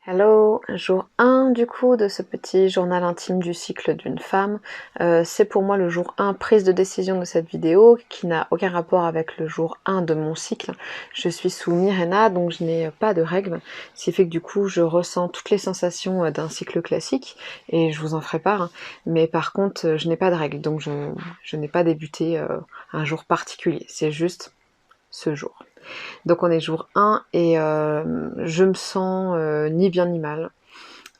Hello, jour 1 du coup de ce petit journal intime du cycle d'une femme. C'est pour moi le jour 1 prise de décision de cette vidéo qui n'a aucun rapport avec le jour 1 de mon cycle. Je suis sous Mirena donc je n'ai pas de règles, ce qui fait que du coup je ressens toutes les sensations d'un cycle classique et je vous en ferai part. Mais par contre je n'ai pas de règles donc je n'ai pas débuté un jour particulier, c'est juste ce jour. Donc on est jour 1 et je me sens ni bien ni mal.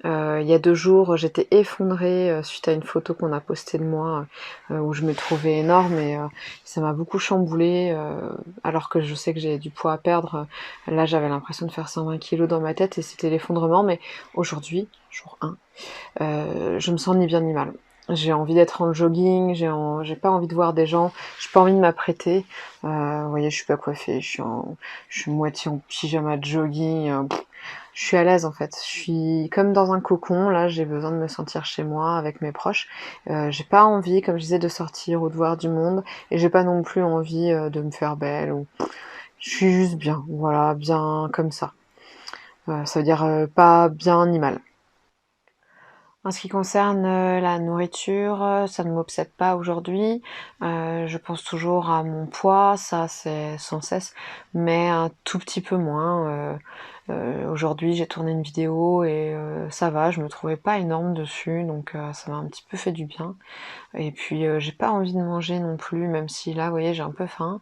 Il y a 2 jours, j'étais effondrée suite à une photo qu'on a postée de moi où je me trouvais énorme et ça m'a beaucoup chamboulée alors que je sais que j'ai du poids à perdre. Là, j'avais l'impression de faire 120 kilos dans ma tête et c'était l'effondrement. Mais aujourd'hui, jour 1, je me sens ni bien ni mal. J'ai envie d'être en jogging, j'ai pas envie de voir des gens, j'ai pas envie de m'apprêter. Vous voyez, je suis pas coiffée, je suis moitié en pyjama de jogging. Je suis à l'aise en fait. Je suis comme dans un cocon. Là, j'ai besoin de me sentir chez moi avec mes proches. J'ai pas envie, comme je disais, de sortir ou de voir du monde, et j'ai pas non plus envie de me faire belle. Ou je suis juste bien, voilà, bien comme ça. Ça veut dire pas bien ni mal. En ce qui concerne la nourriture, ça ne m'obsède pas aujourd'hui. Je pense toujours à mon poids, ça c'est sans cesse, mais un tout petit peu moins. Aujourd'hui j'ai tourné une vidéo et ça va, je me trouvais pas énorme dessus, donc ça m'a un petit peu fait du bien. Et puis j'ai pas envie de manger non plus, même si là, vous voyez, j'ai un peu faim.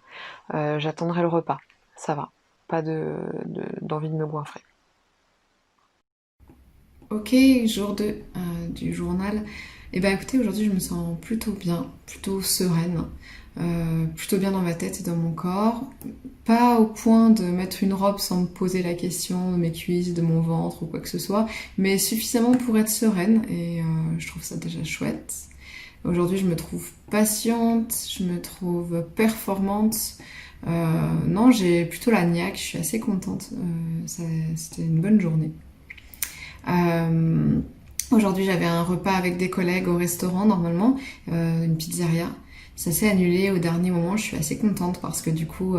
J'attendrai le repas, ça va. Pas d'envie de me goinfrer. Ok, jour 2 du journal. Et ben écoutez, aujourd'hui je me sens plutôt bien, plutôt sereine, plutôt bien dans ma tête et dans mon corps. Pas au point de mettre une robe sans me poser la question de mes cuisses, de mon ventre ou quoi que ce soit, mais suffisamment pour être sereine et je trouve ça déjà chouette. Aujourd'hui je me trouve patiente, je me trouve performante. Non, j'ai plutôt la niaque, je suis assez contente. C'était une bonne journée. Euh, Aujourd'hui, j'avais un repas avec des collègues au restaurant, normalement, une pizzeria. Ça s'est annulé au dernier moment. Je suis assez contente parce que du coup,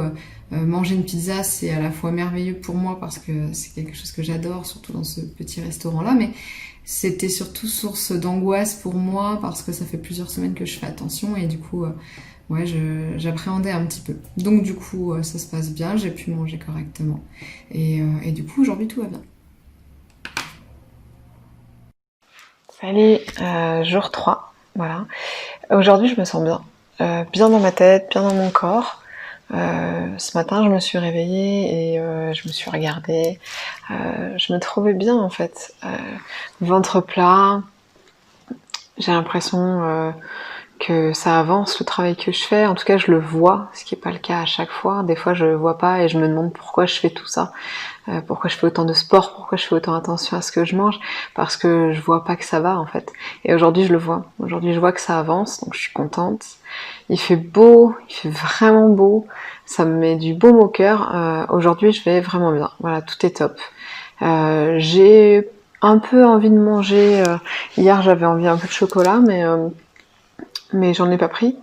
manger une pizza, c'est à la fois merveilleux pour moi parce que c'est quelque chose que j'adore, surtout dans ce petit restaurant-là, mais c'était surtout source d'angoisse pour moi parce que ça fait plusieurs semaines que je fais attention et du coup, ouais, j'appréhendais un petit peu. Donc du coup, ça se passe bien, j'ai pu manger correctement et du coup, aujourd'hui, tout va bien. Salut, jour 3, voilà. Aujourd'hui, je me sens bien. Bien dans ma tête, bien dans mon corps. Ce matin, je me suis réveillée et je me suis regardée. Je me trouvais bien en fait. Ventre plat. J'ai l'impression que ça avance le travail que je fais. En tout cas, je le vois, ce qui n'est pas le cas à chaque fois. Des fois, je le vois pas et je me demande pourquoi je fais tout ça. Pourquoi je fais autant de sport, pourquoi je fais autant attention à ce que je mange, parce que je vois pas que ça va en fait. Et aujourd'hui je le vois, aujourd'hui je vois que ça avance, donc je suis contente. Il fait beau, il fait vraiment beau, ça me met du baume au cœur. Aujourd'hui je vais vraiment bien, voilà, tout est top. J'ai un peu envie de manger, hier j'avais envie un peu de chocolat, mais j'en ai pas pris.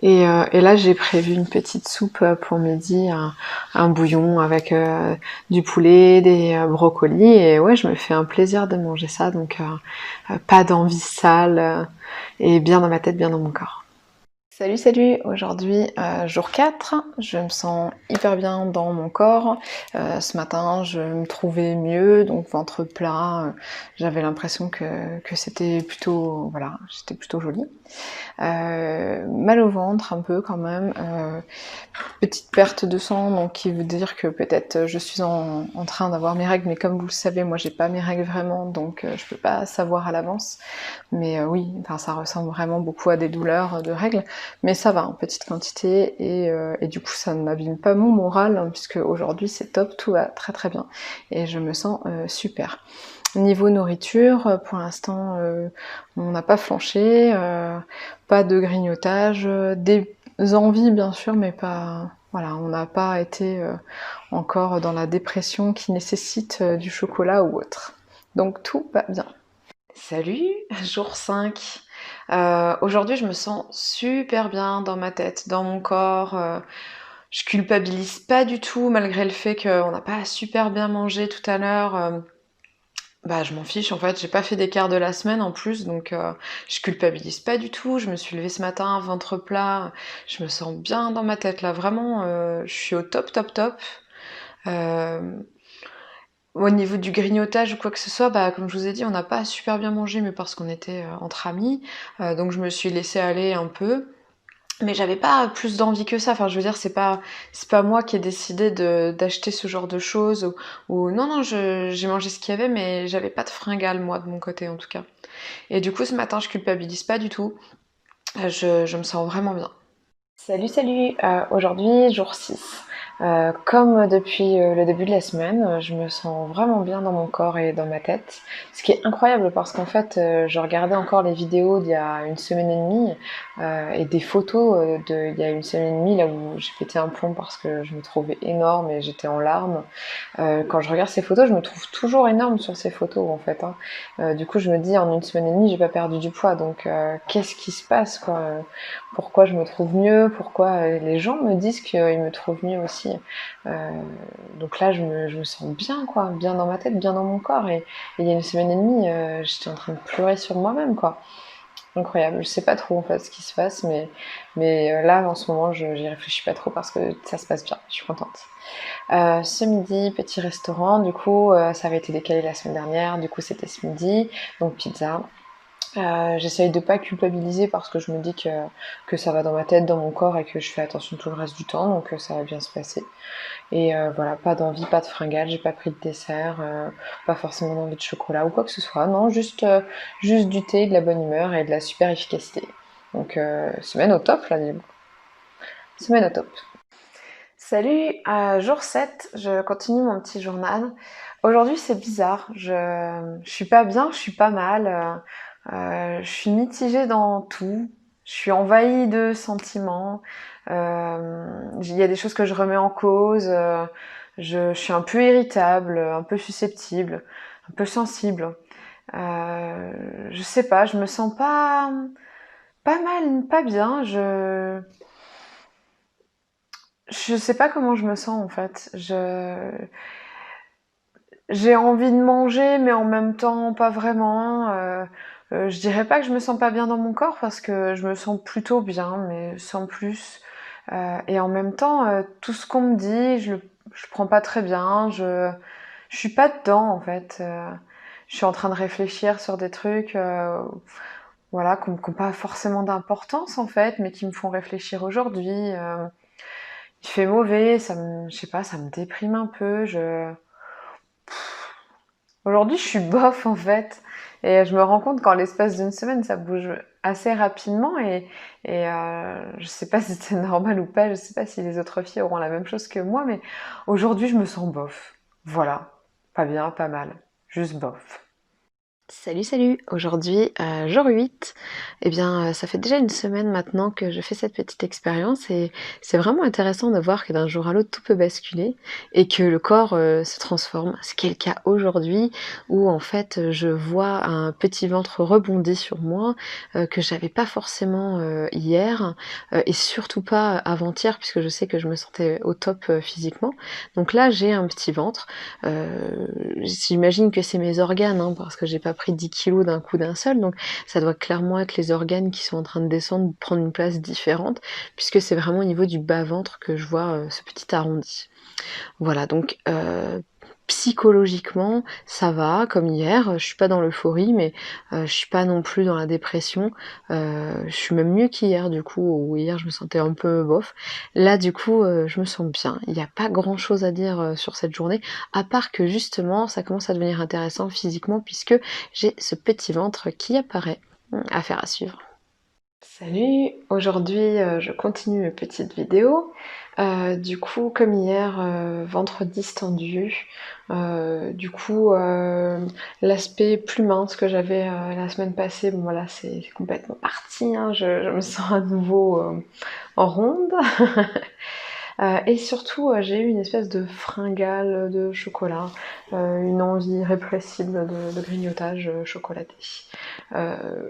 Et là, j'ai prévu une petite soupe pour midi, un bouillon avec du poulet, des brocolis. Et ouais, je me fais un plaisir de manger ça. Donc, pas d'envie sale et bien dans ma tête, bien dans mon corps. Salut, salut! Aujourd'hui, jour 4, je me sens hyper bien dans mon corps. Ce matin, je me trouvais mieux, donc ventre plat. J'avais l'impression que c'était plutôt, voilà, j'étais plutôt jolie. Mal au ventre un peu quand même, petite perte de sang, donc qui veut dire que peut-être je suis en train d'avoir mes règles, mais comme vous le savez, moi j'ai pas mes règles vraiment, donc je peux pas savoir à l'avance. Mais oui, enfin ça ressemble vraiment beaucoup à des douleurs de règles, mais ça va en petite quantité et du coup ça ne m'abîme pas mon moral, hein, puisque aujourd'hui c'est top, tout va très très bien et je me sens super. Niveau nourriture, pour l'instant, on n'a pas flanché, pas de grignotage, des envies bien sûr, mais pas, voilà, on n'a pas été encore dans la dépression qui nécessite du chocolat ou autre. Donc tout va bien. Salut, jour 5. Aujourd'hui, je me sens super bien dans ma tête, dans mon corps. Je culpabilise pas du tout, malgré le fait qu'on n'a pas super bien mangé tout à l'heure. bah, je m'en fiche en fait, j'ai pas fait d'écart de la semaine en plus, donc je culpabilise pas du tout. Je me suis levée ce matin, ventre plat, je me sens bien dans ma tête là, vraiment, je suis au top, top, top. Euh, Au niveau du grignotage ou quoi que ce soit, bah, comme je vous ai dit, on n'a pas super bien mangé, mais parce qu'on était entre amis, donc je me suis laissée aller un peu. Mais j'avais pas plus d'envie que ça. Enfin, je veux dire, c'est pas moi qui ai décidé d'acheter ce genre de choses non, non, j'ai mangé ce qu'il y avait, mais j'avais pas de fringales moi de mon côté en tout cas. Et du coup, ce matin, je culpabilise pas du tout. Je me sens vraiment bien. Salut, salut! Aujourd'hui, jour 6. Comme depuis le début de la semaine, je me sens vraiment bien dans mon corps et dans ma tête. Ce qui est incroyable parce qu'en fait, je regardais encore les vidéos d'il y a une semaine et demie et des photos d'il y a une semaine et demie là où j'ai pété un plomb parce que je me trouvais énorme et j'étais en larmes. Quand je regarde ces photos, je me trouve toujours énorme sur ces photos en fait, hein. Du coup, je me dis en une semaine et demie, j'ai pas perdu du poids, donc qu'est-ce qui se passe quoi? Pourquoi je me trouve mieux? Pourquoi les gens me disent qu'ils me trouvent mieux aussi? Euh, donc là, je me sens bien quoi, bien dans ma tête, bien dans mon corps. Et il y a une semaine et demie, j'étais en train de pleurer sur moi-même quoi. Incroyable. Je sais pas trop en fait ce qui se passe, mais là en ce moment, j'y réfléchis pas trop parce que ça se passe bien. Je suis contente. Ce midi, petit restaurant, du coup, ça avait été décalé la semaine dernière, du coup c'était ce midi, donc pizza. J'essaye de pas culpabiliser parce que je me dis que ça va dans ma tête, dans mon corps et que je fais attention tout le reste du temps, donc ça va bien se passer. Et voilà, pas d'envie, pas de fringales, j'ai pas pris de dessert, pas forcément d'envie de chocolat ou quoi que ce soit, non, juste du thé, de la bonne humeur et de la super efficacité. Donc semaine au top là, semaine au top. Salut, jour 7, je continue mon petit journal. Aujourd'hui c'est bizarre, je suis pas bien, je suis pas mal, je suis mitigée dans tout, je suis envahie de sentiments, il y a des choses que je remets en cause, je suis un peu irritable, un peu susceptible, un peu sensible. Je sais pas, je me sens pas mal, pas bien, je sais pas comment je me sens en fait. J'ai envie de manger, mais en même temps pas vraiment. Je dirais pas que je me sens pas bien dans mon corps parce que je me sens plutôt bien, mais sans plus. Et en même temps, tout ce qu'on me dit, je prends pas très bien. Je suis pas dedans en fait. Je suis en train de réfléchir sur des trucs, voilà, qui n'ont pas forcément d'importance en fait, mais qui me font réfléchir aujourd'hui. Il fait mauvais, je sais pas, ça me déprime un peu. Aujourd'hui, je suis bof en fait. Et je me rends compte qu'en l'espace d'une semaine, ça bouge assez rapidement je sais pas si c'est normal ou pas, je sais pas si les autres filles auront la même chose que moi, mais aujourd'hui, je me sens bof. Voilà. Pas bien, pas mal. Juste bof. Salut, salut! Aujourd'hui, jour 8. Eh bien, ça fait déjà une semaine maintenant que je fais cette petite expérience et c'est vraiment intéressant de voir que d'un jour à l'autre, tout peut basculer et que le corps se transforme. Ce qui est le cas aujourd'hui où en fait, je vois un petit ventre rebondi sur moi que j'avais pas forcément hier et surtout pas avant-hier puisque je sais que je me sentais au top physiquement. Donc là, j'ai un petit ventre. J'imagine que c'est mes organes, hein, parce que j'ai pas pris 10 kilos d'un coup d'un seul, donc ça doit clairement être les organes qui sont en train de descendre, de prendre une place différente, puisque c'est vraiment au niveau du bas-ventre que je vois ce petit arrondi. Voilà, donc psychologiquement, ça va, comme hier, je suis pas dans l'euphorie, mais je suis pas non plus dans la dépression. Je suis même mieux qu'hier, du coup, où hier je me sentais un peu bof. Là, du coup, je me sens bien. Il n'y a pas grand chose à dire sur cette journée, à part que justement, ça commence à devenir intéressant physiquement, puisque j'ai ce petit ventre qui apparaît. Affaire à suivre. Salut, aujourd'hui je continue mes petites vidéos. Du coup, comme hier, ventre distendu. Du coup, l'aspect plus mince que j'avais la semaine passée, bon voilà, c'est complètement parti, hein. Je me sens à nouveau en ronde. Et surtout, j'ai eu une espèce de fringale de chocolat, une envie irrépressible de grignotage chocolaté.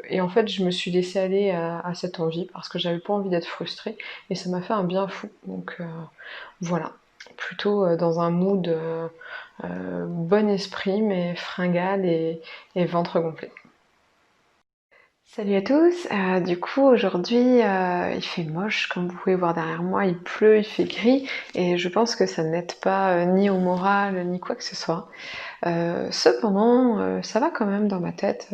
Et en fait, je me suis laissée aller à cette envie parce que j'avais pas envie d'être frustrée et ça m'a fait un bien fou. Donc voilà. plutôt dans un mood bon esprit, mais fringale et ventre gonflé. Salut à tous, du coup aujourd'hui il fait moche comme vous pouvez voir derrière moi, il pleut, il fait gris et je pense que ça n'aide pas ni au moral ni quoi que ce soit. Cependant ça va quand même dans ma tête,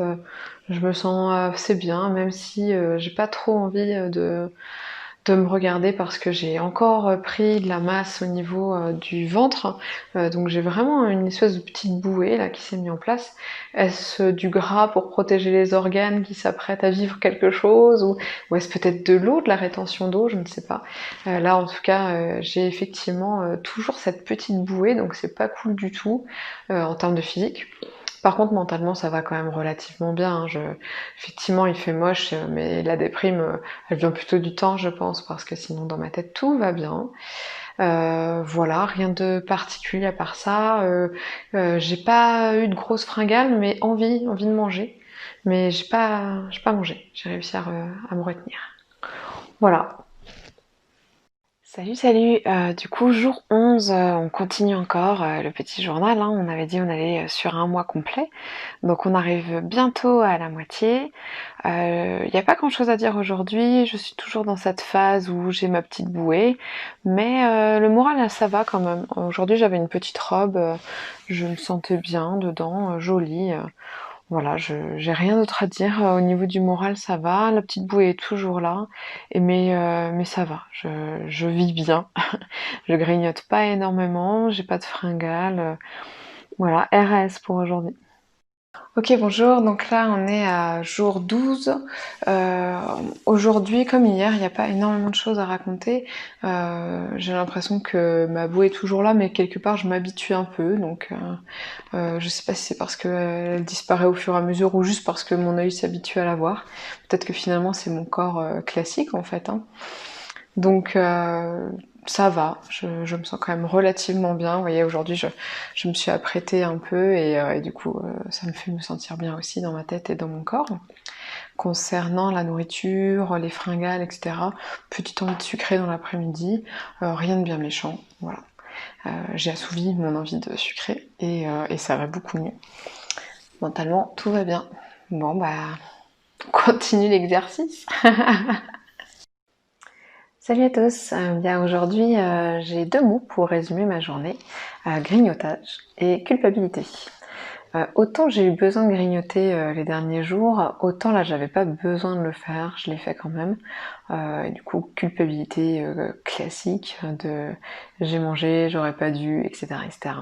je me sens assez bien même si j'ai pas trop envie de me regarder parce que j'ai encore pris de la masse au niveau du ventre. Donc j'ai vraiment une espèce de petite bouée là qui s'est mise en place. Est-ce du gras pour protéger les organes qui s'apprêtent à vivre quelque chose ou est-ce peut-être de l'eau, de la rétention d'eau, je ne sais pas. Là en tout cas j'ai effectivement toujours cette petite bouée donc c'est pas cool du tout en termes de physique. Par contre, mentalement, ça va quand même relativement bien. Effectivement, il fait moche, mais la déprime, elle vient plutôt du temps, je pense, parce que sinon, dans ma tête, tout va bien. Voilà, rien de particulier à part ça. J'ai pas eu de grosses fringales, mais envie de manger. Mais j'ai pas mangé. J'ai réussi à me retenir. Voilà. Salut, salut. Du coup, jour 11, on continue encore le petit journal, hein. On avait dit on allait sur un mois complet. Donc on arrive bientôt à la moitié. Il n'y a pas grand-chose à dire aujourd'hui. Je suis toujours dans cette phase où j'ai ma petite bouée. Mais le moral, ça va quand même. Aujourd'hui, j'avais une petite robe. Je me sentais bien dedans, jolie. Voilà, j'ai rien d'autre à dire. Au niveau du moral, ça va. La petite bouée est toujours là. Mais ça va. Je vis bien. Je grignote pas énormément. J'ai pas de fringales. Voilà, RS pour aujourd'hui. Ok, bonjour. Donc là, on est à jour 12. Euh, Aujourd'hui, comme hier, il n'y a pas énormément de choses à raconter. J'ai l'impression que ma bouée est toujours là, mais quelque part, je m'habitue un peu. Donc, je sais pas si c'est parce qu'elle disparaît au fur et à mesure ou juste parce que mon œil s'habitue à la voir. Peut-être que finalement, c'est mon corps classique, en fait, hein. Donc ça va, je me sens quand même relativement bien. Vous voyez, aujourd'hui je me suis apprêtée un peu et du coup ça me fait me sentir bien aussi dans ma tête et dans mon corps. Concernant la nourriture, les fringales, etc., petite envie de sucré dans l'après-midi, rien de bien méchant, voilà. J'ai assouvi mon envie de sucré et ça va beaucoup mieux. Mentalement, tout va bien. Bon bah, on continue l'exercice. Salut à tous, bien aujourd'hui j'ai deux mots pour résumer ma journée, grignotage et culpabilité. Autant j'ai eu besoin de grignoter les derniers jours, autant là j'avais pas besoin de le faire, je l'ai fait quand même. Et du coup culpabilité classique de j'ai mangé, j'aurais pas dû, etc. etc.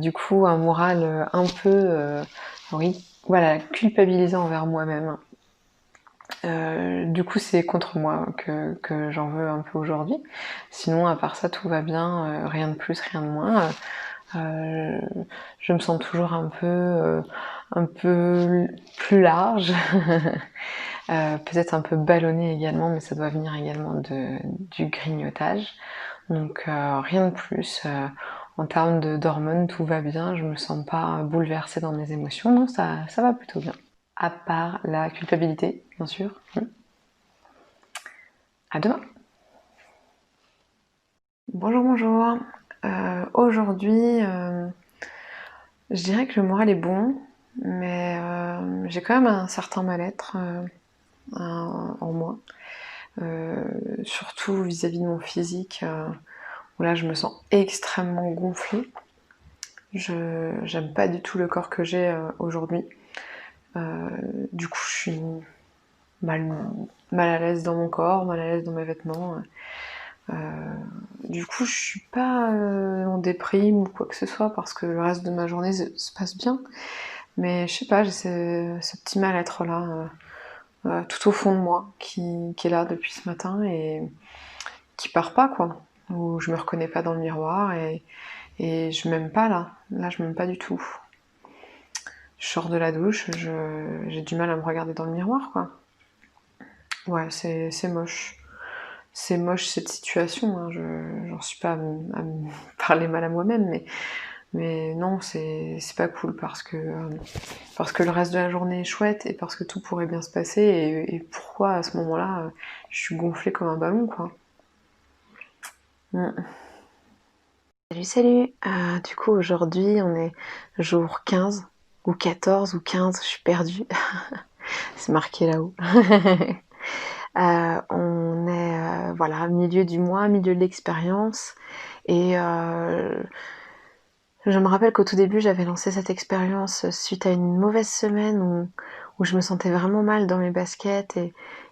Du coup un moral un peu, oui, voilà, culpabilisant envers moi-même. Du coup, c'est contre moi que j'en veux un peu aujourd'hui. Sinon, à part ça, tout va bien, rien de plus, rien de moins. Euh, je me sens toujours un peu plus large, peut-être un peu ballonnée également, mais ça doit venir également du grignotage. Donc rien de plus. En termes d'hormones, tout va bien. Je me sens pas bouleversée dans mes émotions. Non, ça va plutôt bien. À part la culpabilité, bien sûr. À demain. Bonjour, bonjour. Aujourd'hui, je dirais que le moral est bon, mais j'ai quand même un certain mal-être en moi, Euh, surtout vis-à-vis de mon physique, où là je me sens extrêmement gonflée. J'aime pas du tout le corps que j'ai aujourd'hui. Du coup, je suis mal, mal à l'aise dans mon corps, mal à l'aise dans mes vêtements. Euh, du coup, je suis pas en déprime ou quoi que ce soit parce que le reste de ma journée se passe bien. Mais je sais pas, j'ai ce petit mal-être là, tout au fond de moi, qui est là depuis ce matin et qui part pas quoi. Où je me reconnais pas dans le miroir et je m'aime pas là. Là, je m'aime pas du tout. Je sors de la douche, j'ai du mal à me regarder dans le miroir quoi. Ouais, c'est moche. C'est moche cette situation, hein. J'en suis pas à me parler mal à moi-même, mais non, c'est pas cool parce que le reste de la journée est chouette et parce que tout pourrait bien se passer et pourquoi à ce moment-là je suis gonflée comme un ballon quoi. Mm. Salut, salut! Du coup, aujourd'hui, on est jour 15, ou 14, ou 15, je suis perdue. C'est marqué là-haut. On est, voilà, milieu du mois, milieu de l'expérience. Et je me rappelle qu'au tout début, j'avais lancé cette expérience suite à une mauvaise semaine où je me sentais vraiment mal dans mes baskets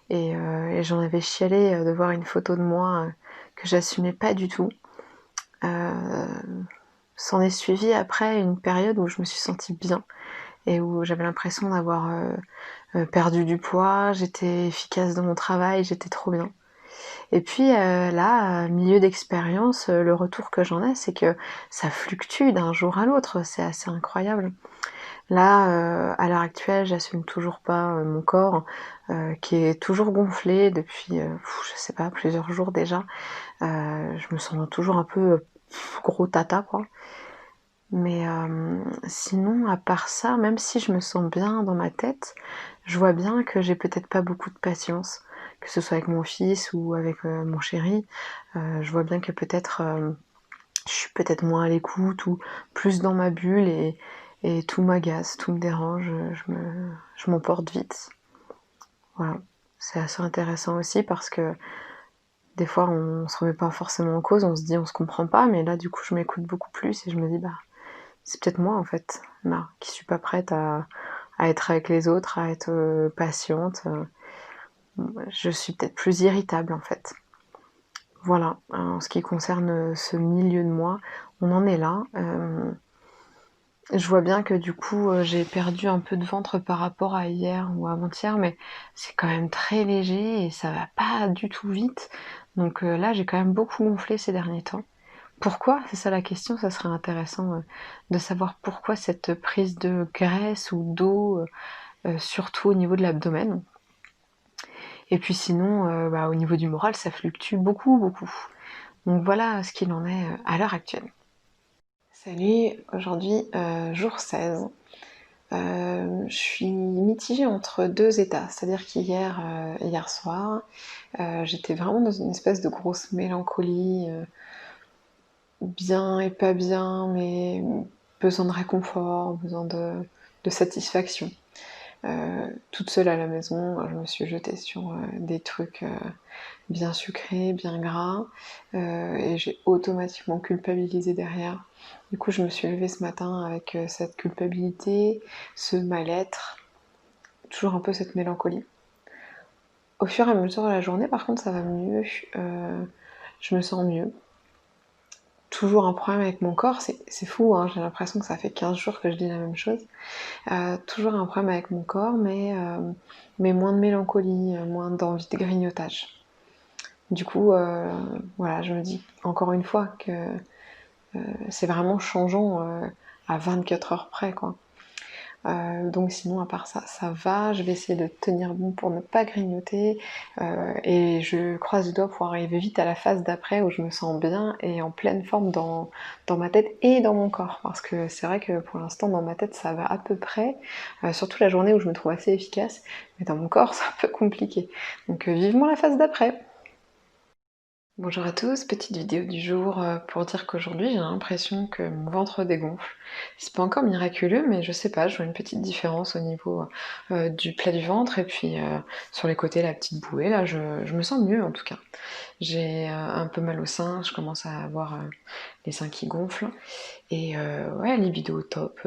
et j'en avais chialé de voir une photo de moi que j'assumais pas du tout. Euh, S'en est suivi après une période où je me suis sentie bien et où j'avais l'impression d'avoir perdu du poids, j'étais efficace dans mon travail, j'étais trop bien. Et puis là, milieu d'expérience, le retour que j'en ai, c'est que ça fluctue d'un jour à l'autre, c'est assez incroyable. Là, à l'heure actuelle, j'assume toujours pas mon corps, qui est toujours gonflé depuis, je sais pas, plusieurs jours déjà. Je me sens toujours un peu gros tata, quoi. Mais sinon, à part ça, même si je me sens bien dans ma tête, je vois bien que j'ai peut-être pas beaucoup de patience, que ce soit avec mon fils ou avec mon chéri. Je vois bien que peut-être je suis peut-être moins à l'écoute ou plus dans ma bulle et tout m'agace, tout me dérange, je m'emporte vite. Voilà. C'est assez intéressant aussi parce que des fois on se remet pas forcément en cause, on se dit on se comprend pas, mais là du coup je m'écoute beaucoup plus et je me dis bah c'est peut-être moi en fait, là, qui suis pas prête à être avec les autres, à être patiente. Je suis peut-être plus irritable en fait. Voilà, en ce qui concerne ce milieu de moi, on en est là. Je vois bien que du coup j'ai perdu un peu de ventre par rapport à hier ou avant-hier, mais c'est quand même très léger et ça va pas du tout vite. Donc là j'ai quand même beaucoup gonflé ces derniers temps. Pourquoi? C'est ça la question, ça serait intéressant de savoir pourquoi cette prise de graisse ou d'eau, surtout au niveau de l'abdomen. Et puis sinon, bah, au niveau du moral, ça fluctue beaucoup, beaucoup. Donc voilà ce qu'il en est à l'heure actuelle. Salut, aujourd'hui jour 16. Je suis mitigée entre deux états, c'est-à-dire qu'hier hier soir, j'étais vraiment dans une espèce de grosse mélancolie, bien et pas bien, mais besoin de réconfort, besoin de satisfaction. Toute seule à la maison, je me suis jetée sur des trucs bien sucrés, bien gras, et j'ai automatiquement culpabilisé derrière. Du coup, je me suis levée ce matin avec cette culpabilité, ce mal-être, toujours un peu cette mélancolie. Au fur et à mesure de la journée, par contre, ça va mieux. Je me sens mieux. Toujours un problème avec mon corps, c'est fou, hein, j'ai l'impression que ça fait 15 jours que je dis la même chose. Toujours un problème avec mon corps, mais moins de mélancolie, moins d'envie de grignotage. Du coup, voilà, je me dis encore une fois que c'est vraiment changeant à 24 heures près, quoi. Donc sinon, à part ça, ça va. Je vais essayer de tenir bon pour ne pas grignoter. Et je croise les doigts pour arriver vite à la phase d'après où je me sens bien et en pleine forme dans ma tête et dans mon corps. Parce que c'est vrai que pour l'instant, dans ma tête, ça va à peu près. Surtout la journée où je me trouve assez efficace. Mais dans mon corps, c'est un peu compliqué. Donc vivement la phase d'après. Bonjour à tous, petite vidéo du jour pour dire qu'aujourd'hui j'ai l'impression que mon ventre dégonfle. C'est pas encore miraculeux, mais je sais pas, je vois une petite différence au niveau du plat du ventre et puis sur les côtés la petite bouée, là je me sens mieux en tout cas. J'ai un peu mal au sein, je commence à avoir les seins qui gonflent et ouais, libido au top,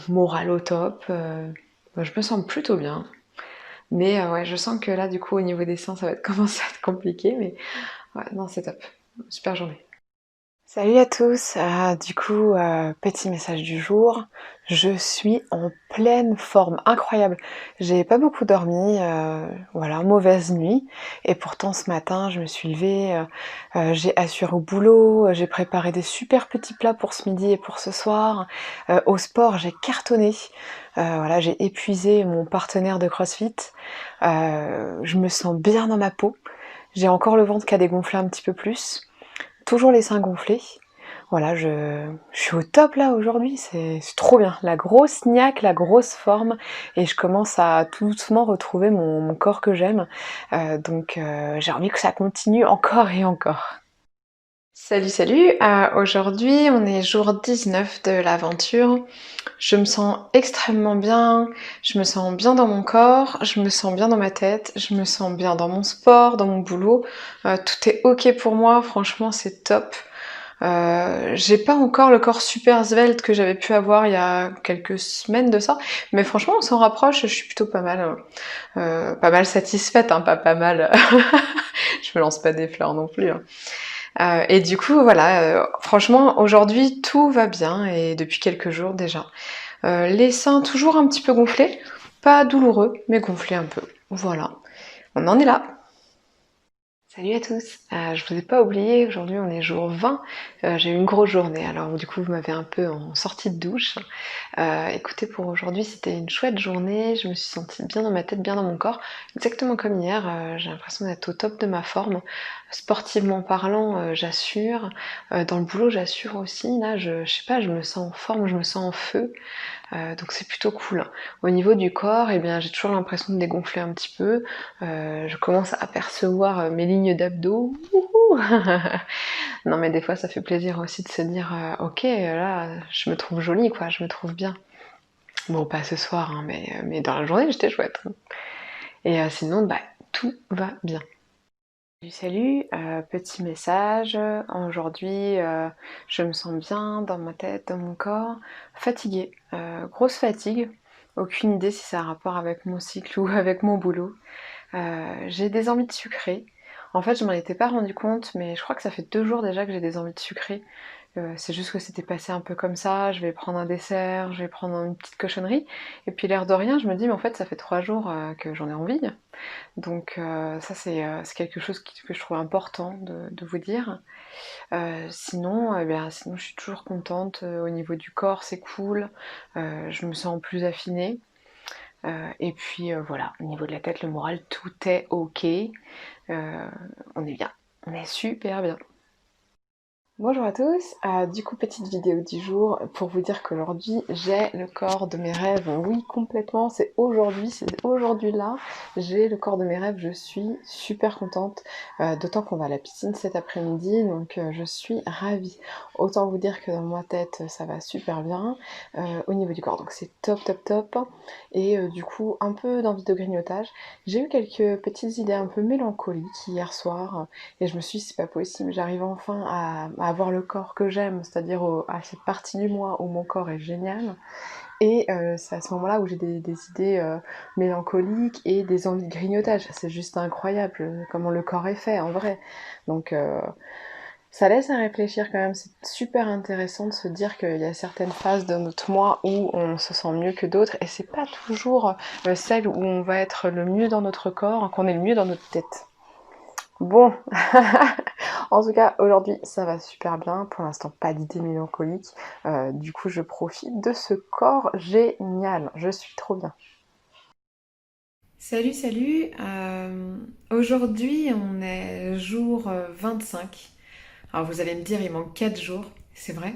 morale au top, je me sens plutôt bien. Mais ouais, je sens que là, du coup, au niveau des seins, ça va commencer à être compliqué, mais ouais, non, c'est top. Super journée. Salut à tous, du coup, petit message du jour, je suis en pleine forme, incroyable. J'ai pas beaucoup dormi, voilà, mauvaise nuit, et pourtant ce matin je me suis levée, j'ai assuré au boulot, j'ai préparé des super petits plats pour ce midi et pour ce soir. Au sport j'ai cartonné, voilà, j'ai épuisé mon partenaire de CrossFit, je me sens bien dans ma peau, j'ai encore le ventre qui a dégonflé un petit peu plus. Toujours les seins gonflés. Voilà, je suis au top là aujourd'hui, c'est trop bien. La grosse niaque, la grosse forme, et je commence à tout doucement retrouver mon corps que j'aime. Donc j'ai envie que ça continue encore et encore. Salut, salut! Aujourd'hui, on est jour 19 de l'aventure. Je me sens extrêmement bien, je me sens bien dans mon corps, je me sens bien dans ma tête, je me sens bien dans mon sport, dans mon boulot. Tout est ok pour moi, franchement, c'est top. J'ai pas encore le corps super svelte que j'avais pu avoir il y a quelques semaines de ça, mais franchement, on s'en rapproche, je suis plutôt pas mal satisfaite, hein, pas mal. Je me lance pas des fleurs non plus, hein. Et du coup, voilà, franchement, aujourd'hui, tout va bien et depuis quelques jours déjà. Les seins toujours un petit peu gonflés, pas douloureux, mais gonflés un peu. Voilà, on en est là. Salut à tous, je vous ai pas oublié, aujourd'hui on est jour 20, j'ai eu une grosse journée, alors du coup vous m'avez un peu en sortie de douche. Écoutez, pour aujourd'hui c'était une chouette journée, je me suis sentie bien dans ma tête, bien dans mon corps, exactement comme hier, j'ai l'impression d'être au top de ma forme. Sportivement parlant, j'assure, dans le boulot j'assure aussi, là je sais pas, je me sens en forme, je me sens en feu. Donc c'est plutôt cool. Au niveau du corps, eh bien, j'ai toujours l'impression de dégonfler un petit peu. Je commence à apercevoir mes lignes d'abdos. Non mais des fois ça fait plaisir aussi de se dire ok là je me trouve jolie quoi, je me trouve bien. Bon pas ce soir hein, mais dans la journée j'étais chouette. Et sinon bah tout va bien. Salut, petit message. Aujourd'hui, je me sens bien dans ma tête, dans mon corps, fatiguée, grosse fatigue. Aucune idée si ça a un rapport avec mon cycle ou avec mon boulot. J'ai des envies de sucrer. En fait, je m'en étais pas rendu compte, mais je crois que ça fait 2 jours déjà que j'ai des envies de sucrer. C'est juste que c'était passé un peu comme ça, je vais prendre un dessert, je vais prendre une petite cochonnerie, et puis l'air de rien, je me dis, mais en fait, ça fait 3 jours que j'en ai envie. Donc ça c'est quelque chose que je trouve important de vous dire. Sinon, eh bien, sinon je suis toujours contente. Au niveau du corps c'est cool, je me sens plus affinée. Et puis voilà, au niveau de la tête, le moral, tout est ok. On est bien, on est super bien. Bonjour à tous, du coup petite vidéo du jour pour vous dire qu'aujourd'hui j'ai le corps de mes rêves, oui complètement, c'est aujourd'hui là, j'ai le corps de mes rêves, je suis super contente, d'autant qu'on va à la piscine cet après-midi, donc je suis ravie. Autant vous dire que dans ma tête ça va super bien, au niveau du corps, donc c'est top top top, et du coup un peu d'envie de grignotage. J'ai eu quelques petites idées un peu mélancoliques hier soir, et je me suis dit, c'est pas possible, j'arrive enfin à avoir le corps que j'aime, c'est-à-dire à cette partie du moi où mon corps est génial. Et c'est à ce moment-là où j'ai des idées mélancoliques et des envies de grignotage. C'est juste incroyable comment le corps est fait en vrai. Donc ça laisse à réfléchir quand même, c'est super intéressant de se dire qu'il y a certaines phases de notre moi où on se sent mieux que d'autres et c'est pas toujours celle où on va être le mieux dans notre corps, qu'on est le mieux dans notre tête. Bon, en tout cas aujourd'hui ça va super bien, pour l'instant pas d'idée mélancolique, du coup je profite de ce corps génial, je suis trop bien. Salut, salut. Aujourd'hui, on est jour 25. Alors vous allez me dire, il manque 4 jours. C'est vrai.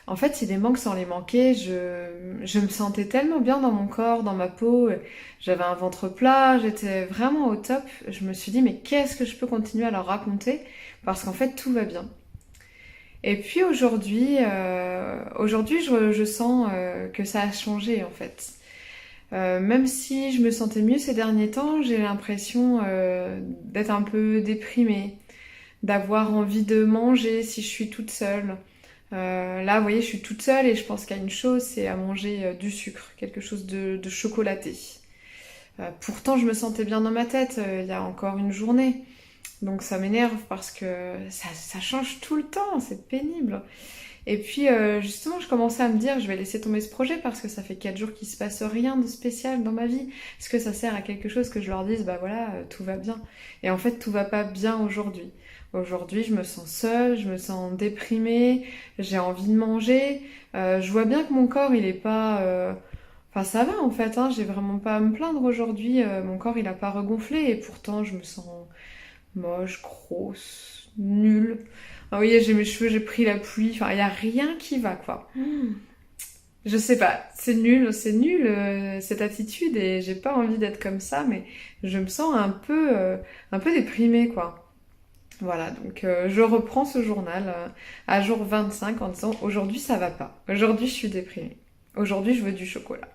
En fait, c'est des manques sans les manquer. Je me sentais tellement bien dans mon corps, dans ma peau. J'avais un ventre plat, j'étais vraiment au top. Je me suis dit, mais qu'est-ce que je peux continuer à leur raconter? Parce qu'en fait, tout va bien. Et puis aujourd'hui, je sens que ça a changé en fait. Même si je me sentais mieux ces derniers temps, j'ai l'impression d'être un peu déprimée, d'avoir envie de manger si je suis toute seule. Là, vous voyez, je suis toute seule et je pense qu'à une chose, c'est à manger du sucre, quelque chose de chocolaté. Pourtant, je me sentais bien dans ma tête il y a encore une journée. Donc ça m'énerve parce que ça change tout le temps, c'est pénible. Et puis justement, je commençais à me dire, je vais laisser tomber ce projet parce que ça fait 4 jours qu'il se passe rien de spécial dans ma vie. Est-ce que ça sert à quelque chose que je leur dise, bah voilà, tout va bien. Et en fait, tout va pas bien aujourd'hui. Aujourd'hui, je me sens seule, je me sens déprimée, j'ai envie de manger. Je vois bien que mon corps, il est pas... Enfin, ça va en fait, hein, j'ai vraiment pas à me plaindre aujourd'hui. Mon corps, il a pas regonflé et pourtant, je me sens moche, grosse, nulle. Ah oui, j'ai mes cheveux, j'ai pris la pluie. Enfin, il n'y a rien qui va, quoi. Je sais pas, c'est nul cette attitude et j'ai pas envie d'être comme ça, mais je me sens un peu déprimée, quoi. Voilà, donc je reprends ce journal à jour 25 en disant aujourd'hui ça va pas, aujourd'hui je suis déprimée, aujourd'hui je veux du chocolat.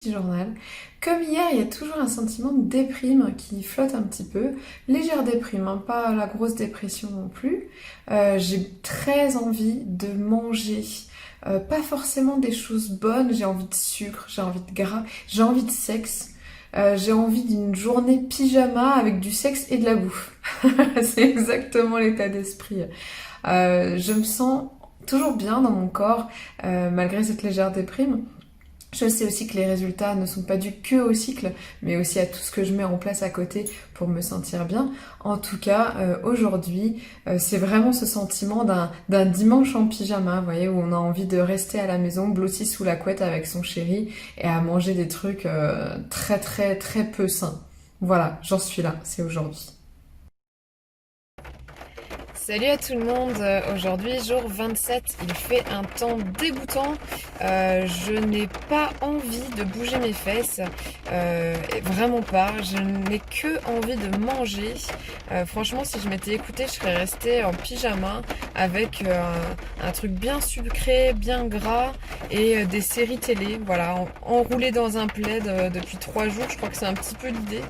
Petit journal. Comme hier, il y a toujours un sentiment de déprime qui flotte un petit peu. Légère déprime, hein, pas la grosse dépression non plus. J'ai très envie de manger. Pas forcément des choses bonnes, j'ai envie de sucre, j'ai envie de gras, j'ai envie de sexe. J'ai envie d'une journée pyjama avec du sexe et de la bouffe. C'est exactement l'état d'esprit. Je me sens toujours bien dans mon corps, malgré cette légère déprime. Je sais aussi que les résultats ne sont pas dus que au cycle, mais aussi à tout ce que je mets en place à côté pour me sentir bien. En tout cas, aujourd'hui, c'est vraiment ce sentiment d'un dimanche en pyjama, vous voyez, où on a envie de rester à la maison, blotti sous la couette avec son chéri et à manger des trucs très très très peu sains. Voilà, j'en suis là, c'est aujourd'hui. Salut à tout le monde, aujourd'hui jour 27, il fait un temps dégoûtant, je n'ai pas envie de bouger mes fesses, vraiment pas, je n'ai que envie de manger. Franchement si je m'étais écoutée je serais restée en pyjama avec un truc bien sucré, bien gras et des séries télé, voilà, enroulé dans un plaid depuis 3 jours, je crois que c'est un petit peu l'idée.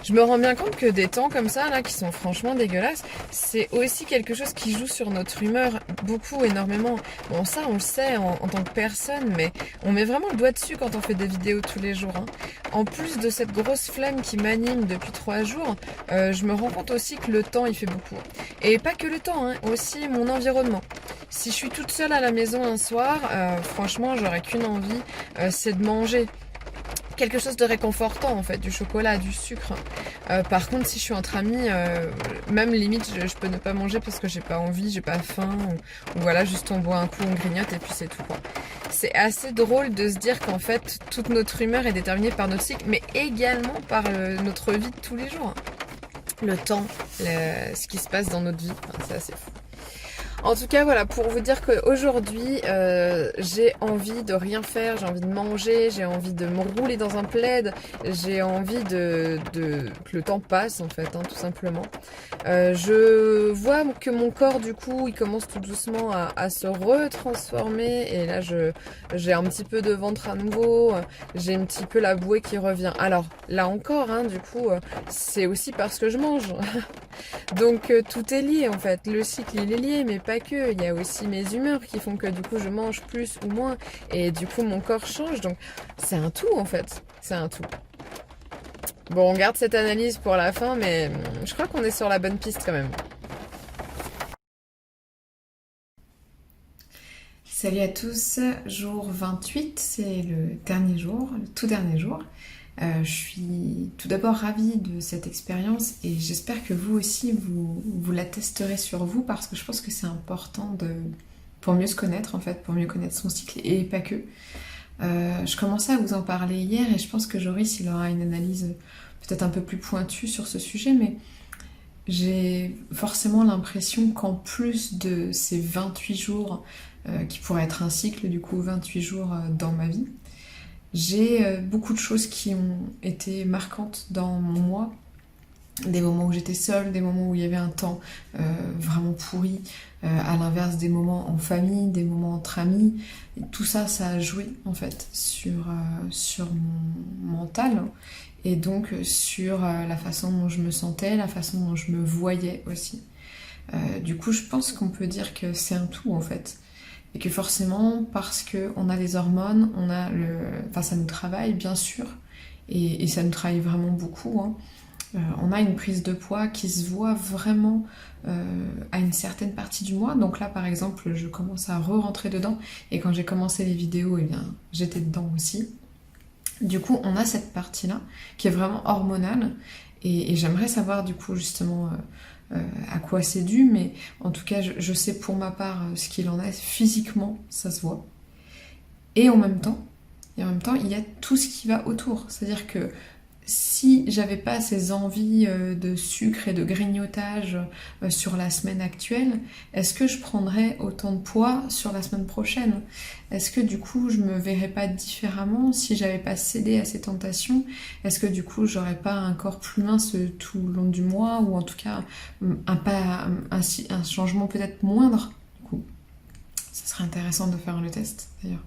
Je me rends bien compte que des temps comme ça, là, qui sont franchement dégueulasses, c'est aussi quelque chose qui joue sur notre humeur beaucoup, énormément. Bon, ça, on le sait en tant que personne, mais on met vraiment le doigt dessus quand on fait des vidéos tous les jours, hein. En plus de cette grosse flemme qui m'anime depuis 3 jours, je me rends compte aussi que le temps, il fait beaucoup. Et pas que le temps, hein, aussi mon environnement. Si je suis toute seule à la maison un soir, franchement, j'aurais qu'une envie, c'est de manger quelque chose de réconfortant en fait, du chocolat, du sucre. Par contre, si je suis entre amis, même limite, je peux ne pas manger parce que j'ai pas envie, j'ai pas faim, ou voilà, juste on boit un coup, on grignote et puis c'est tout quoi. C'est assez drôle de se dire qu'en fait, toute notre humeur est déterminée par notre cycle, mais également par notre vie de tous les jours. Le temps, ce qui se passe dans notre vie, enfin, c'est assez fou. En tout cas, voilà, pour vous dire qu'aujourd'hui, j'ai envie de rien faire, j'ai envie de manger, j'ai envie de me rouler dans un plaid, j'ai envie que le temps passe, en fait, hein, tout simplement. Je vois que mon corps, du coup, il commence tout doucement à se retransformer, et là, j'ai un petit peu de ventre à nouveau, j'ai un petit peu la bouée qui revient. Alors, là encore, hein, du coup, c'est aussi parce que je mange. Donc tout est lié en fait, le cycle il est lié mais pas que, il y a aussi mes humeurs qui font que du coup je mange plus ou moins et du coup mon corps change, donc c'est un tout en fait, c'est un tout. Bon on garde cette analyse pour la fin mais je crois qu'on est sur la bonne piste quand même. Salut à tous, jour 28, c'est le dernier jour, le tout dernier jour. Je suis tout d'abord ravie de cette expérience et j'espère que vous aussi vous la testerez sur vous parce que je pense que c'est important pour mieux se connaître en fait, pour mieux connaître son cycle et pas que. Je commençais à vous en parler hier et je pense que Joris il aura une analyse peut-être un peu plus pointue sur ce sujet, mais j'ai forcément l'impression qu'en plus de ces 28 jours qui pourraient être un cycle, du coup 28 jours dans ma vie, j'ai beaucoup de choses qui ont été marquantes dans mon mois. Des moments où j'étais seule, des moments où il y avait un temps vraiment pourri, à l'inverse des moments en famille, des moments entre amis. Et tout ça, ça a joué en fait sur mon mental et donc sur la façon dont je me sentais, la façon dont je me voyais aussi. Du coup, je pense qu'on peut dire que c'est un tout en fait. Et que forcément, parce qu'on a des hormones, enfin, ça nous travaille bien sûr, et ça nous travaille vraiment beaucoup, hein. On a une prise de poids qui se voit vraiment à une certaine partie du mois. Donc là, par exemple, je commence à re-rentrer dedans, et quand j'ai commencé les vidéos, eh bien, j'étais dedans aussi. Du coup, on a cette partie-là qui est vraiment hormonale, et j'aimerais savoir du coup justement à quoi c'est dû, mais en tout cas, je sais pour ma part ce qu'il en est. Physiquement, ça se voit. Et en même temps, il y a tout ce qui va autour. C'est-à-dire que si j'avais pas ces envies de sucre et de grignotage sur la semaine actuelle, est-ce que je prendrais autant de poids sur la semaine prochaine? Est-ce que du coup je me verrais pas différemment si j'avais pas cédé à ces tentations? Est-ce que du coup j'aurais pas un corps plus mince tout le long du mois, ou en tout cas un changement peut-être moindre? Du coup, ce serait intéressant de faire le test d'ailleurs.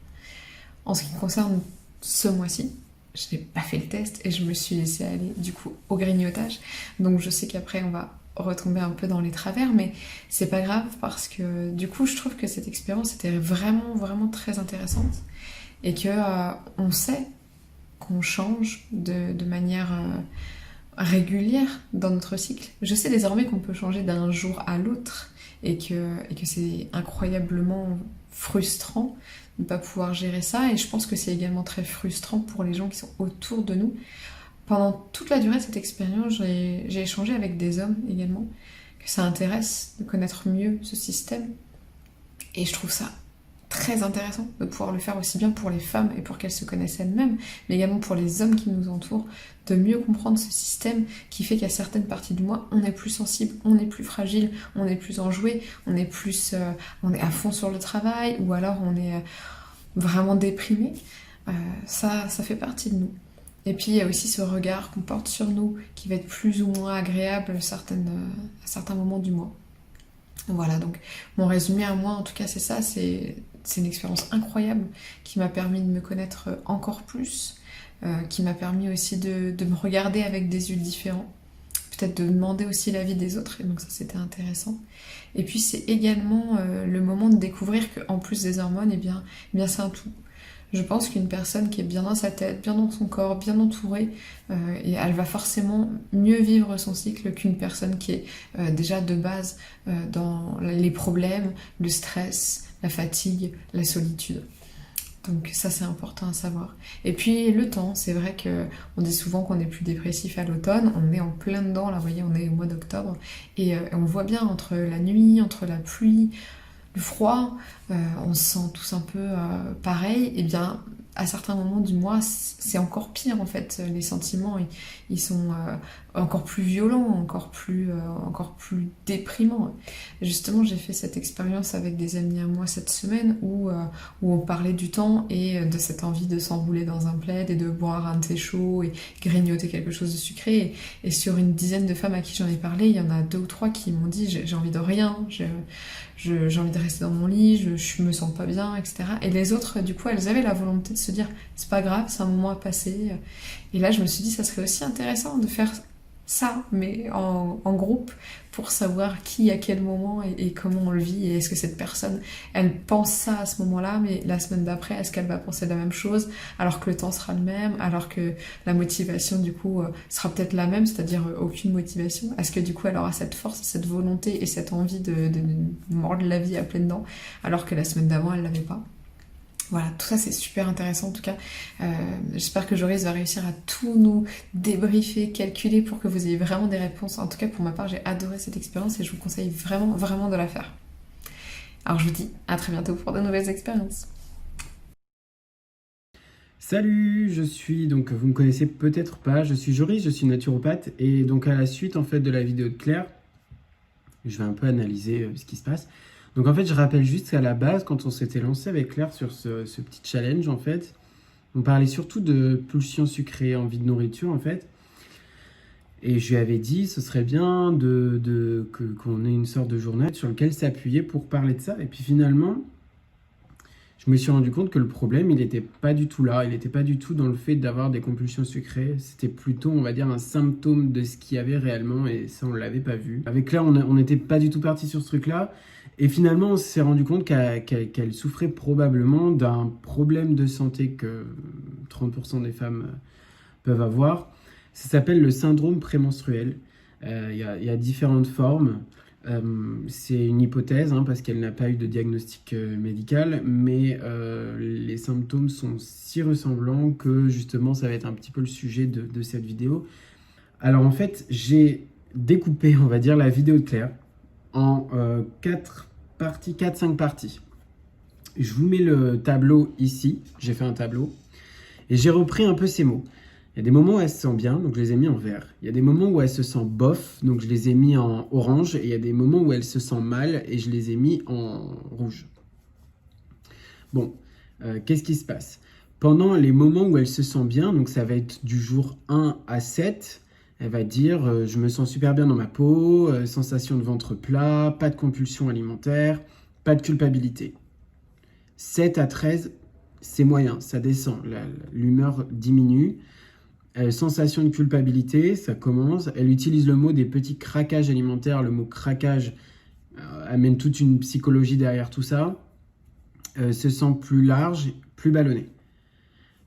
En ce qui concerne ce mois-ci, je n'ai pas fait le test et je me suis laissée aller du coup au grignotage. Donc je sais qu'après on va retomber un peu dans les travers, mais c'est pas grave parce que du coup je trouve que cette expérience était vraiment vraiment très intéressante et que on sait qu'on change de manière régulière dans notre cycle. Je sais désormais qu'on peut changer d'un jour à l'autre et que c'est incroyablement frustrant de ne pas pouvoir gérer ça, et je pense que c'est également très frustrant pour les gens qui sont autour de nous. Pendant toute la durée de cette expérience, j'ai échangé avec des hommes également, que ça intéresse de connaître mieux ce système, et je trouve ça très intéressant de pouvoir le faire aussi bien pour les femmes et pour qu'elles se connaissent elles-mêmes, mais également pour les hommes qui nous entourent, de mieux comprendre ce système qui fait qu'à certaines parties du mois, on est plus sensible, on est plus fragile, on est plus enjoué, on est plus, on est à fond sur le travail, ou alors on est vraiment déprimé. Ça fait partie de nous. Et puis il y a aussi ce regard qu'on porte sur nous qui va être plus ou moins agréable à certains moments du mois. Voilà, donc mon résumé à moi, en tout cas, c'est ça, c'est une expérience incroyable qui m'a permis de me connaître encore plus, qui m'a permis aussi de me regarder avec des yeux différents, peut-être de demander aussi l'avis des autres, et donc ça c'était intéressant. Et puis c'est également le moment de découvrir qu'en plus des hormones, eh bien c'est un tout. Je pense qu'une personne qui est bien dans sa tête, bien dans son corps, bien entourée, et elle va forcément mieux vivre son cycle qu'une personne qui est déjà de base dans les problèmes, le stress, la fatigue, la solitude. Donc ça c'est important à savoir. Et puis le temps, c'est vrai que on dit souvent qu'on est plus dépressif à l'automne, on est en plein dedans, là vous voyez on est au mois d'octobre, et on voit bien entre la nuit, entre la pluie, le froid, on se sent tous un peu pareil, et bien à certains moments du mois c'est encore pire en fait, les sentiments ils sont encore plus violents, encore plus déprimants. Et justement j'ai fait cette expérience avec des amis à moi cette semaine où on parlait du temps et de cette envie de s'enrouler dans un plaid et de boire un thé chaud et grignoter quelque chose de sucré, et sur une dizaine de femmes à qui j'en ai parlé, il y en a 2 ou 3 qui m'ont dit j'ai envie de rien, j'ai envie de rester dans mon lit, je me sens pas bien, etc. Et les autres, du coup, elles avaient la volonté de se dire c'est pas grave, c'est un moment à passer. Et là, je me suis dit ça serait aussi intéressant de faire ça, mais en groupe, pour savoir qui à quel moment et comment on le vit, et est-ce que cette personne, elle pense ça à ce moment-là, mais la semaine d'après, est-ce qu'elle va penser la même chose, alors que le temps sera le même, alors que la motivation, du coup, sera peut-être la même, c'est-à-dire aucune motivation. Est-ce que, du coup, elle aura cette force, cette volonté et cette envie de mordre la vie à pleines dents, alors que la semaine d'avant, elle l'avait pas? Voilà, tout ça c'est super intéressant en tout cas. J'espère que Joris va réussir à tout nous débriefer, calculer pour que vous ayez vraiment des réponses. En tout cas pour ma part j'ai adoré cette expérience et je vous conseille vraiment vraiment de la faire. Alors je vous dis à très bientôt pour de nouvelles expériences. Salut, donc vous me connaissez peut-être pas, je suis Joris, je suis naturopathe, et donc à la suite en fait de la vidéo de Claire, je vais un peu analyser ce qui se passe. Donc en fait, je rappelle juste qu'à la base, quand on s'était lancé avec Claire sur ce petit challenge, en fait, on parlait surtout de pulsions sucrées, envie de nourriture, en fait. Et je lui avais dit, ce serait bien qu'on ait une sorte de journal sur lequel s'appuyer pour parler de ça. Et puis finalement, je me suis rendu compte que le problème, il n'était pas du tout là. Il n'était pas du tout dans le fait d'avoir des compulsions sucrées. C'était plutôt, on va dire, un symptôme de ce qu'il y avait réellement. Et ça, on ne l'avait pas vu. Avec Claire, on n'était pas du tout parti sur ce truc-là. Et finalement, on s'est rendu compte qu'elle souffrait probablement d'un problème de santé que 30% des femmes peuvent avoir. Ça s'appelle le syndrome prémenstruel. Il y a différentes formes. C'est une hypothèse, parce qu'elle n'a pas eu de diagnostic médical, mais les symptômes sont si ressemblants que justement ça va être un petit peu le sujet de cette vidéo. Alors en fait, j'ai découpé, on va dire, la vidéo de Claire en 4-5 parties. Je vous mets le tableau ici, j'ai fait un tableau, et j'ai repris un peu ces mots. Il y a des moments où elle se sent bien, donc je les ai mis en vert. Il y a des moments où elle se sent bof, donc je les ai mis en orange. Et il y a des moments où elle se sent mal et je les ai mis en rouge. Bon, qu'est-ce qui se passe? Pendant les moments où elle se sent bien, donc ça va être du jour 1 à 7, elle va dire je me sens super bien dans ma peau, sensation de ventre plat, pas de compulsion alimentaire, pas de culpabilité. 7 à 13, c'est moyen, ça descend, l'humeur diminue. Sensation de culpabilité, ça commence. Elle utilise le mot des petits craquages alimentaires. Le mot craquage amène toute une psychologie derrière tout ça. Se sent plus large, plus ballonnée.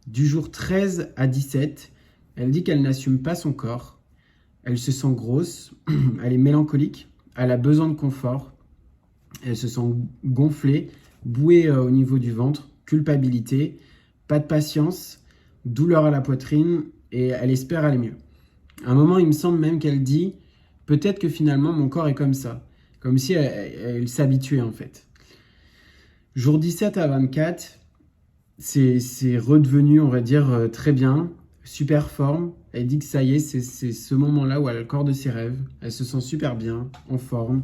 Du jour 13 à 17, elle dit qu'elle n'assume pas son corps. Elle se sent grosse, elle est mélancolique, elle a besoin de confort. Elle se sent gonflée, bouée au niveau du ventre, culpabilité, pas de patience, douleur à la poitrine et elle espère aller mieux. À un moment, il me semble même qu'elle dit « Peut-être que finalement, mon corps est comme ça. » Comme si elle s'habituait en fait. Jour 17 à 24, c'est redevenu, on va dire, très bien, super forme. Elle dit que ça y est, c'est ce moment-là où elle a le corps de ses rêves. Elle se sent super bien, en forme.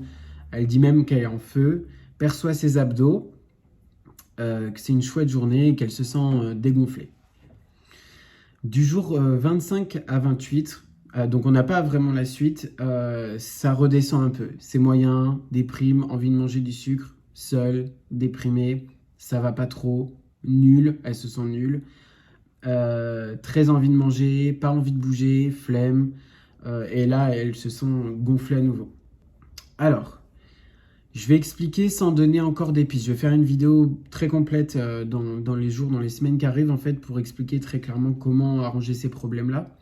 Elle dit même qu'elle est en feu, perçoit ses abdos, que c'est une chouette journée et qu'elle se sent dégonflée. Du jour 25 à 28, donc on n'a pas vraiment la suite, ça redescend un peu. C'est moyen, déprime, envie de manger du sucre, seule, déprimée, ça va pas trop, nulle, elle se sent nulle. Très envie de manger, pas envie de bouger, flemme, et là elle se sent gonflée à nouveau. Alors, je vais expliquer sans donner encore des pistes. Je vais faire une vidéo très complète dans les jours, dans les semaines qui arrivent en fait pour expliquer très clairement comment arranger ces problèmes-là.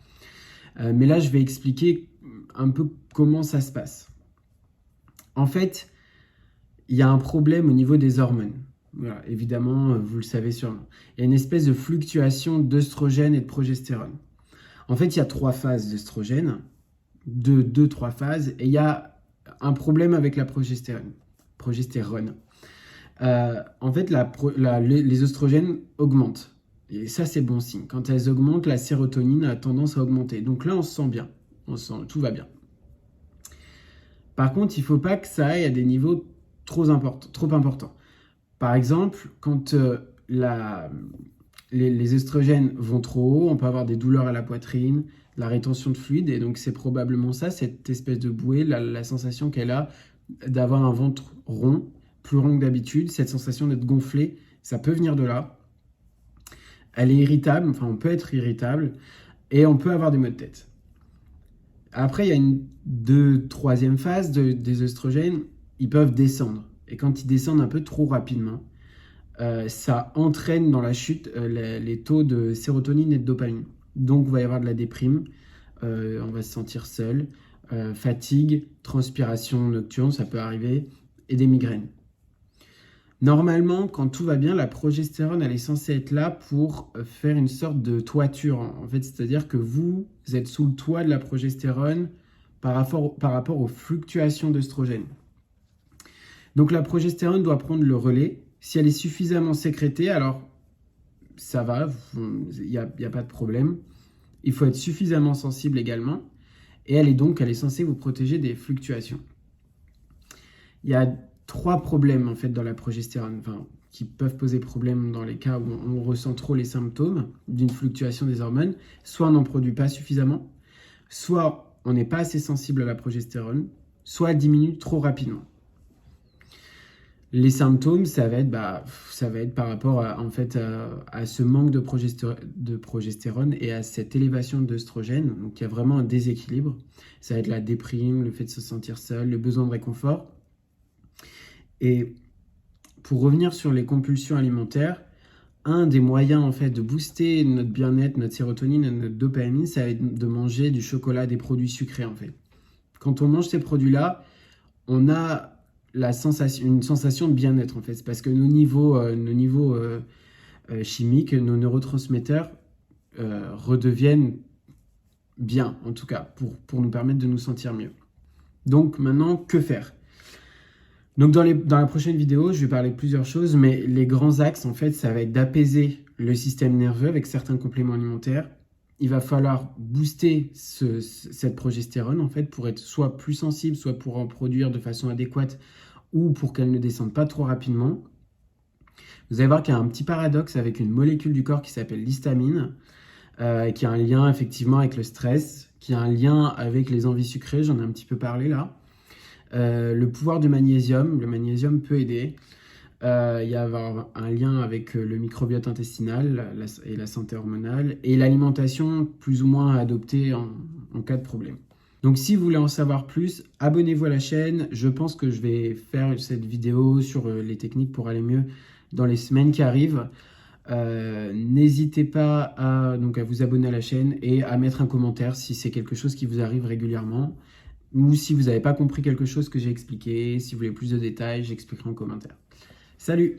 Mais là, je vais expliquer un peu comment ça se passe. En fait, il y a un problème au niveau des hormones. Voilà, évidemment, vous le savez sûrement. Il y a une espèce de fluctuation d'œstrogène et de progestérone. En fait, il y a 3 phases d'œstrogène, 2-3 phases, et il y a un problème avec la progestérone. En fait, les œstrogènes augmentent. Et ça, c'est bon signe. Quand elles augmentent, la sérotonine a tendance à augmenter. Donc là, on se sent bien. Tout va bien. Par contre, il ne faut pas que ça aille à des niveaux trop importants. Par exemple, quand les œstrogènes vont trop haut, on peut avoir des douleurs à la poitrine, la rétention de fluide, et donc c'est probablement ça, cette espèce de bouée, la sensation qu'elle a d'avoir un ventre rond, plus rond que d'habitude, cette sensation d'être gonflé, ça peut venir de là. Elle est irritable, enfin on peut être irritable, et on peut avoir des maux de tête. Après, il y a une troisième phase des œstrogènes, ils peuvent descendre. Et quand ils descendent un peu trop rapidement, ça entraîne dans la chute les taux de sérotonine et de dopamine. Donc, il va y avoir de la déprime, on va se sentir seul, fatigue, transpiration nocturne, ça peut arriver, et des migraines. Normalement, quand tout va bien, la progestérone, elle est censée être là pour faire une sorte de toiture. En fait, c'est-à-dire que vous êtes sous le toit de la progestérone par rapport aux fluctuations d'œstrogène. Donc la progestérone doit prendre le relais. Si elle est suffisamment sécrétée, alors ça va, il n'y a pas de problème. Il faut être suffisamment sensible également. Et elle est censée vous protéger des fluctuations. Il y a 3 problèmes en fait dans la progestérone, qui peuvent poser problème dans les cas où on ressent trop les symptômes d'une fluctuation des hormones. Soit on n'en produit pas suffisamment, soit on n'est pas assez sensible à la progestérone, soit elle diminue trop rapidement. Les symptômes, ça va être par rapport à ce manque de progestérone et à cette élévation d'œstrogène. Donc il y a vraiment un déséquilibre. Ça va être la déprime, le fait de se sentir seul, le besoin de réconfort. Et pour revenir sur les compulsions alimentaires, un des moyens en fait de booster notre bien-être, notre sérotonine et notre dopamine, ça va être de manger du chocolat, des produits sucrés en fait. Quand on mange ces produits-là, on a une sensation de bien-être en fait. C'est parce que nos niveaux chimiques, nos neurotransmetteurs redeviennent bien, en tout cas, pour nous permettre de nous sentir mieux. Donc maintenant, que faire ? Donc dans la prochaine vidéo, je vais parler de plusieurs choses, mais les grands axes, en fait, ça va être d'apaiser le système nerveux avec certains compléments alimentaires, il va falloir booster cette progestérone en fait pour être soit plus sensible, soit pour en produire de façon adéquate ou pour qu'elle ne descende pas trop rapidement. Vous allez voir qu'il y a un petit paradoxe avec une molécule du corps qui s'appelle l'histamine, qui a un lien effectivement avec le stress, qui a un lien avec les envies sucrées, j'en ai un petit peu parlé là. Le pouvoir du magnésium, le magnésium peut aider. Il y a un lien avec le microbiote intestinal et la santé hormonale et l'alimentation plus ou moins à adopter en cas de problème. Donc si vous voulez en savoir plus, abonnez-vous à la chaîne. Je pense que je vais faire cette vidéo sur les techniques pour aller mieux dans les semaines qui arrivent. N'hésitez pas à vous abonner à la chaîne et à mettre un commentaire si c'est quelque chose qui vous arrive régulièrement ou si vous n'avez pas compris quelque chose que j'ai expliqué. Si vous voulez plus de détails, j'expliquerai en commentaire. Salut!